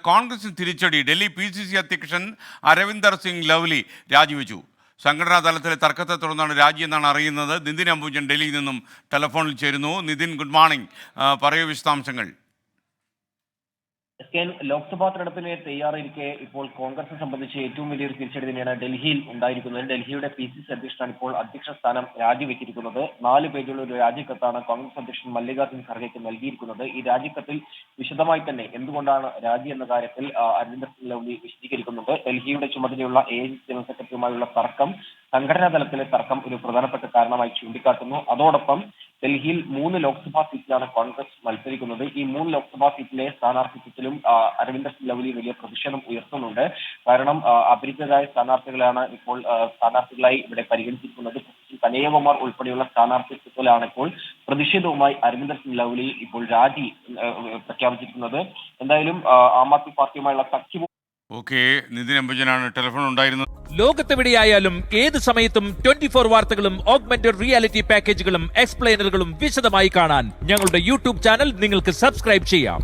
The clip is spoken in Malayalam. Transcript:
കോൺഗ്രസിന് തിരിച്ചടി. ഡൽഹി PCC അധ്യക്ഷൻ അരവിന്ദർ സിംഗ് ലവ്ലി രാജിവെച്ചു. സംഘടനാ തലത്തിലെ തർക്കത്തെ തുടർന്നാണ് രാജി എന്നാണ് അറിയുന്നത്. നിതിൻ അംബുജൻ ഡൽഹിയിൽ നിന്നും ടെലിഫോണിൽ ചേരുന്നു. Nitin, good morning. പറയൂ വിശദാംശങ്ങൾ. ലോക്സഭാ തെരഞ്ഞെടുപ്പിന് തയ്യാറായിരിക്കെ ഇപ്പോൾ കോൺഗ്രസിനെ സംബന്ധിച്ച് ഏറ്റവും വലിയൊരു തിരിച്ചടി തന്നെയാണ് ഡൽഹിയിൽ ഉണ്ടായിരിക്കുന്നത്. ഡൽഹിയുടെ PCC അധ്യക്ഷനാണ് ഇപ്പോൾ അധ്യക്ഷ സ്ഥാനം രാജിവെച്ചിരിക്കുന്നത്. 4 പേജുള്ള ഒരു രാജിക്കത്താണ് കോൺഗ്രസ് അധ്യക്ഷൻ മല്ലികാർജ്ജുൻ ഖർഗെക്ക് നൽകിയിരിക്കുന്നത്. ഈ രാജിക്കത്തിൽ വിശദമായി തന്നെ എന്തുകൊണ്ടാണ് രാജി എന്ന കാര്യത്തിൽ അരവിന്ദർ സിംഗ് ലവ്ലി വിശദീകരിക്കുന്നുണ്ട്. ഡൽഹിയുടെ ചുമതലയുള്ള AICC ജനറൽ സെക്രട്ടറിയുമായുള്ള തർക്കം, സംഘടനാ തലത്തിലെ തർക്കം ഒരു പ്രധാനപ്പെട്ട കാരണമായി ചൂണ്ടിക്കാട്ടുന്നു. അതോടൊപ്പം ഡൽഹിയിൽ 3 ലോക്സഭാ സീറ്റിലാണ് കോൺഗ്രസ് മത്സരിക്കുന്നത്. ഈ 3 ലോക്സഭാ സീറ്റിലെ സ്ഥാനാർത്ഥിത്വത്തിലും അരവിന്ദർ സിംഗ് ലവ്ലി വലിയ പ്രതിഷേധം ഉയർത്തുന്നുണ്ട്. കാരണം അപരിചിതരായ സ്ഥാനാർത്ഥികളാണ് ഇപ്പോൾ സ്ഥാനാർത്ഥികളായി ഇവിടെ പരിഗണിച്ചിരിക്കുന്നത്. കനയ്യകുമാർ ഉൾപ്പെടെയുള്ള സ്ഥാനാർത്ഥിത്വത്തിലാണ് ഇപ്പോൾ പ്രതിഷേധവുമായി അരവിന്ദർ സിംഗ് ലവ്ലി ഇപ്പോൾ രാജി പ്രഖ്യാപിച്ചിരിക്കുന്നത്. എന്തായാലും ആം ആദ്മി പാർട്ടിയുമായുള്ള സഖ്യവും നിതിൻ അംബുജനാണ് ടെലിഫോൺ ഉണ്ടായിരുന്നത്. ലോകത്തെവിടെയായാലും ഏത് സമയത്തും 24 വാർത്തകളും ഓഗ്മെന്റഡ് റിയാലിറ്റി പാക്കേജുകളും എക്സ്പ്ലെയിനറുകളും വിശദമായി കാണാൻ ഞങ്ങളുടെ YouTube ചാനൽ നിങ്ങൾക്ക് സബ്സ്ക്രൈബ് ചെയ്യാം.